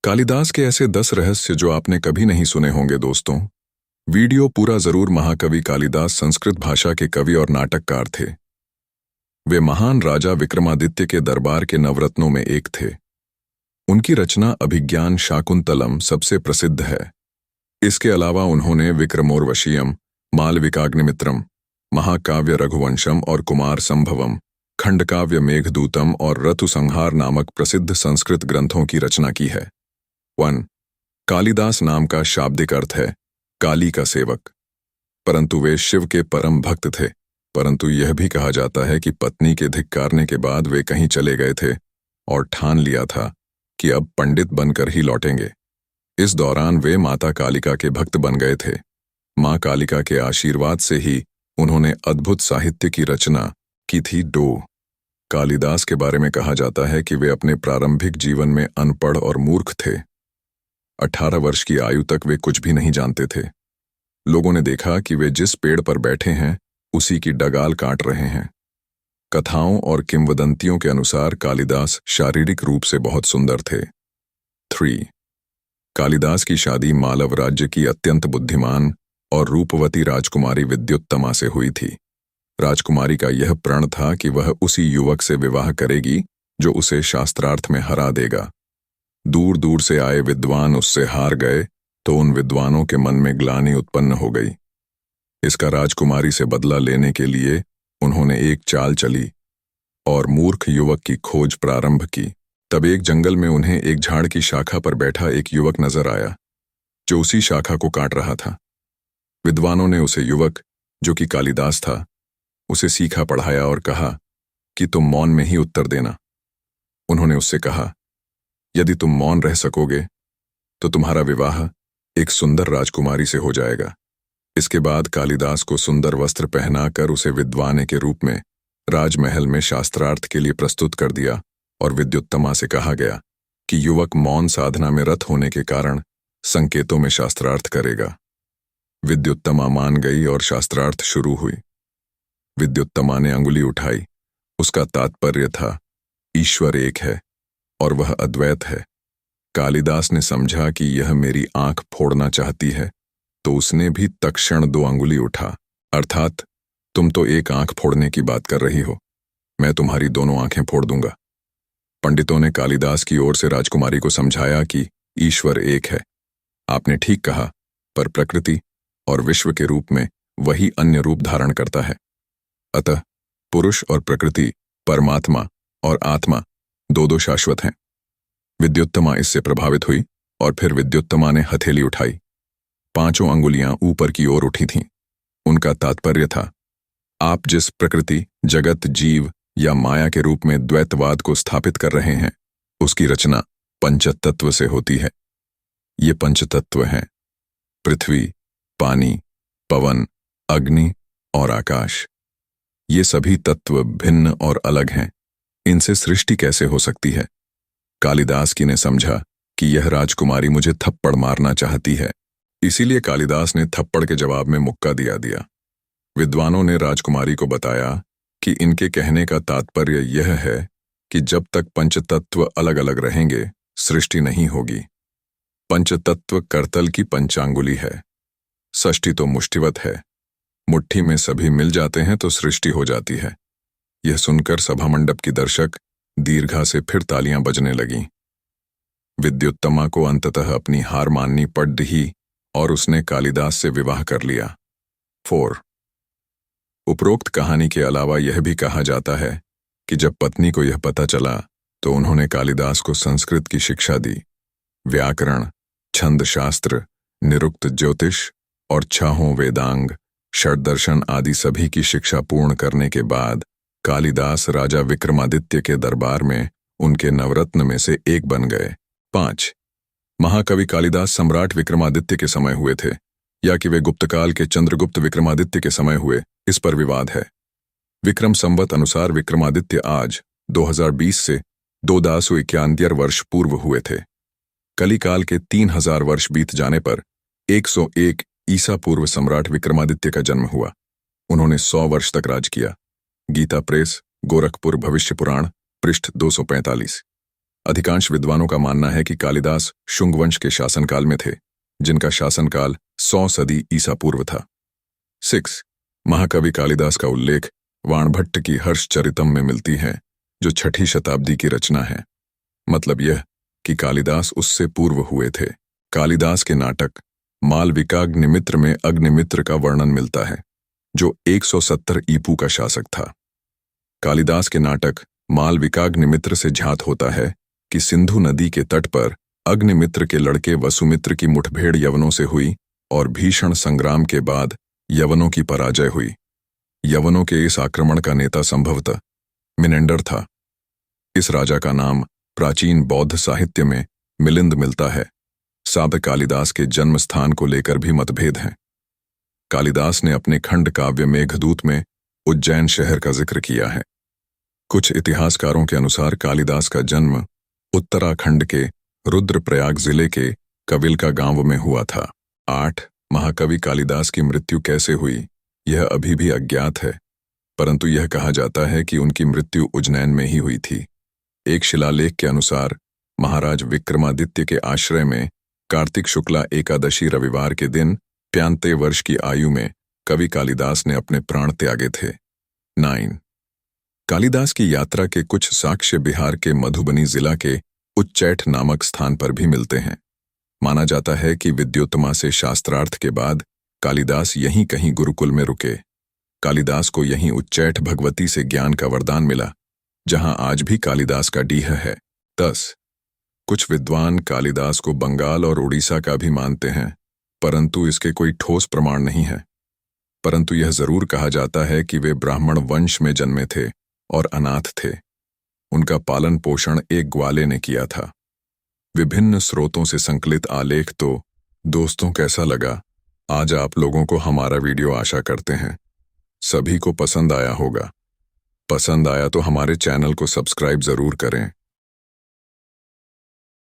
कालिदास के ऐसे 10 रहस्य जो आपने कभी नहीं सुने होंगे दोस्तों। वीडियो पूरा जरूर। महाकवि कालिदास संस्कृत भाषा के कवि और नाटककार थे। वे महान राजा विक्रमादित्य के दरबार के नवरत्नों में एक थे। उनकी रचना अभिज्ञान शाकुंतलम सबसे प्रसिद्ध है। इसके अलावा उन्होंने विक्रमोर्वशीयम, मालविकाग्निमित्रम, महाकाव्य रघुवंशम और कुमार संभवम, खंडकाव्य मेघदूतम और ऋतुसंहार नामक प्रसिद्ध संस्कृत ग्रंथों की रचना की है। 1. कालिदास नाम का शाब्दिक अर्थ है काली का सेवक। परंतु वे शिव के परम भक्त थे। परंतु यह भी कहा जाता है कि पत्नी के धिक्कारने के बाद वे कहीं चले गए थे और ठान लिया था कि अब पंडित बनकर ही लौटेंगे। इस दौरान वे माता कालिका के भक्त बन गए थे। मां कालिका के आशीर्वाद से ही उन्होंने अद्भुत साहित्य की रचना की थी। 2. कालिदास के बारे में कहा जाता है कि वे अपने प्रारंभिक जीवन में अनपढ़ और मूर्ख थे। 18 वर्ष की आयु तक वे कुछ भी नहीं जानते थे। लोगों ने देखा कि वे जिस पेड़ पर बैठे हैं उसी की डगाल काट रहे हैं। कथाओं और किंवदंतियों के अनुसार कालिदास शारीरिक रूप से बहुत सुंदर थे। 3. कालिदास की शादी मालव राज्य की अत्यंत बुद्धिमान और रूपवती राजकुमारी विद्युत्तमा से हुई थी। राजकुमारी का यह प्रण था कि वह उसी युवक से विवाह करेगी जो उसे शास्त्रार्थ में हरा देगा। दूर दूर से आए विद्वान उससे हार गए तो उन विद्वानों के मन में ग्लानि उत्पन्न हो गई। इसका राजकुमारी से बदला लेने के लिए उन्होंने एक चाल चली और मूर्ख युवक की खोज प्रारंभ की। तब एक जंगल में उन्हें एक झाड़ की शाखा पर बैठा एक युवक नजर आया जो उसी शाखा को काट रहा था। विद्वानों ने उसे युवक, जो कि कालिदास था, उसे सीखा पढ़ाया और कहा कि तुम मौन में ही उत्तर देना। उन्होंने उससे कहा, यदि तुम मौन रह सकोगे तो तुम्हारा विवाह एक सुंदर राजकुमारी से हो जाएगा। इसके बाद कालिदास को सुंदर वस्त्र पहनाकर उसे विद्वान के रूप में राजमहल में शास्त्रार्थ के लिए प्रस्तुत कर दिया और विद्युत्तमा से कहा गया कि युवक मौन साधना में रत होने के कारण संकेतों में शास्त्रार्थ करेगा। विद्युत्तमा मान गई और शास्त्रार्थ शुरू हुई। विद्युत्तमा ने अंगुली उठाई। उसका तात्पर्य था ईश्वर एक है और वह अद्वैत है। कालिदास ने समझा कि यह मेरी आंख फोड़ना चाहती है, तो उसने भी तत्क्षण 2 अंगुली उठा, अर्थात तुम तो एक आंख फोड़ने की बात कर रही हो, मैं तुम्हारी दोनों आंखें फोड़ दूंगा। पंडितों ने कालिदास की ओर से राजकुमारी को समझाया कि ईश्वर एक है। आपने ठीक कहा, पर प्रकृति और विश्व के रूप में वही अन्य रूप धारण करता है। अतः पुरुष और प्रकृति, परमात्मा और आत्मा दो शाश्वत हैं। विद्युत्तमा इससे प्रभावित हुई और फिर विद्युत्तमा ने हथेली उठाई। 5 अंगुलियां ऊपर की ओर उठी थीं। उनका तात्पर्य था, आप जिस प्रकृति, जगत, जीव या माया के रूप में द्वैतवाद को स्थापित कर रहे हैं, उसकी रचना पंचतत्व से होती है। ये पंचतत्व हैं पृथ्वी, पानी, पवन, अग्नि और आकाश। ये सभी तत्व भिन्न और अलग हैं। इनसे सृष्टि कैसे हो सकती है? कालिदास की ने समझा कि यह राजकुमारी मुझे थप्पड़ मारना चाहती है, इसीलिए कालिदास ने थप्पड़ के जवाब में मुक्का दिया। विद्वानों ने राजकुमारी को बताया कि इनके कहने का तात्पर्य यह है कि जब तक पंचतत्व अलग अलग रहेंगे, सृष्टि नहीं होगी। पंचतत्व करतल की पंचांगुली है, षष्ठी तो मुष्टिवत है। मुट्ठी में सभी मिल जाते हैं तो सृष्टि हो जाती है। यह सुनकर सभामंडप की दर्शक दीर्घा से फिर तालियां बजने लगीं। विद्युत्तमा को अंततः अपनी हार माननी पड़ ही और उसने कालिदास से विवाह कर लिया। 4. उपरोक्त कहानी के अलावा यह भी कहा जाता है कि जब पत्नी को यह पता चला तो उन्होंने कालिदास को संस्कृत की शिक्षा दी। व्याकरण, छंद शास्त्र, निरुक्त ज्योतिष और 6 वेदांग, षड्दर्शन आदि सभी की शिक्षा पूर्ण करने के बाद कालिदास राजा विक्रमादित्य के दरबार में उनके नवरत्न में से एक बन गए। 5. महाकवि कालिदास सम्राट विक्रमादित्य के समय हुए थे या कि वे गुप्तकाल के चंद्रगुप्त विक्रमादित्य के समय हुए, इस पर विवाद है। विक्रम संवत अनुसार विक्रमादित्य आज 2020 से 291 वर्ष पूर्व हुए थे। कलिकाल के 3000 वर्ष बीत जाने पर 101 ईसा पूर्व सम्राट विक्रमादित्य का जन्म हुआ। उन्होंने 100 वर्ष तक राज किया। गीता प्रेस, गोरखपुर, भविष्य पुराण, पृष्ठ 245। अधिकांश विद्वानों का मानना है कि कालिदास शुंग वंश के शासनकाल में थे, जिनका शासनकाल 100 सदी ईसा पूर्व था। 6. महाकवि कालिदास का उल्लेख वाणभट्ट की हर्षचरितम में मिलती है, जो 6ठी शताब्दी की रचना है। मतलब यह कि कालिदास उससे पूर्व हुए थे। कालिदास के नाटक मालविकाग्निमित्र में अग्निमित्र का वर्णन मिलता है, जो 170 ईपू का शासक था। कालिदास के नाटक मालविकाग्निमित्र से ज्ञात होता है कि सिंधु नदी के तट पर अग्निमित्र के लड़के वसुमित्र की मुठभेड़ यवनों से हुई और भीषण संग्राम के बाद यवनों की पराजय हुई। यवनों के इस आक्रमण का नेता संभवतः मिनेंडर था। इस राजा का नाम प्राचीन बौद्ध साहित्य में मिलिंद मिलता है। साबक कालिदास के जन्म स्थान को लेकर भी मतभेद हैं। कालिदास ने अपने खंड काव्य मेघदूत में उज्जैन शहर का जिक्र किया है। कुछ इतिहासकारों के अनुसार कालिदास का जन्म उत्तराखंड के रुद्रप्रयाग जिले के कविलका गांव में हुआ था। 8. महाकवि कालिदास की मृत्यु कैसे हुई, यह अभी भी अज्ञात है, परंतु यह कहा जाता है कि उनकी मृत्यु उज्जैन में ही हुई थी। एक शिलालेख के अनुसार महाराज विक्रमादित्य के आश्रय में कार्तिक शुक्ला एकादशी रविवार के दिन 95 वर्ष की आयु में कवि कालिदास ने अपने प्राण त्यागे थे। 9. कालिदास की यात्रा के कुछ साक्ष्य बिहार के मधुबनी जिला के उच्चैठ नामक स्थान पर भी मिलते हैं। माना जाता है कि विद्योत्तमा से शास्त्रार्थ के बाद कालिदास यहीं कहीं गुरुकुल में रुके। कालिदास को यहीं उच्चैठ भगवती से ज्ञान का वरदान मिला, जहां आज भी कालिदास का डीह है। 10. कुछ विद्वान कालिदास को बंगाल और उड़ीसा का भी मानते हैं, परंतु इसके कोई ठोस प्रमाण नहीं है। परंतु यह जरूर कहा जाता है कि वे ब्राह्मण वंश में जन्मे थे और अनाथ थे। उनका पालन पोषण एक ग्वाले ने किया था। विभिन्न स्रोतों से संकलित आलेख। तो दोस्तों, कैसा लगा आज आप लोगों को हमारा वीडियो? आशा करते हैं सभी को पसंद आया होगा। पसंद आया तो हमारे चैनल को सब्सक्राइब जरूर करें।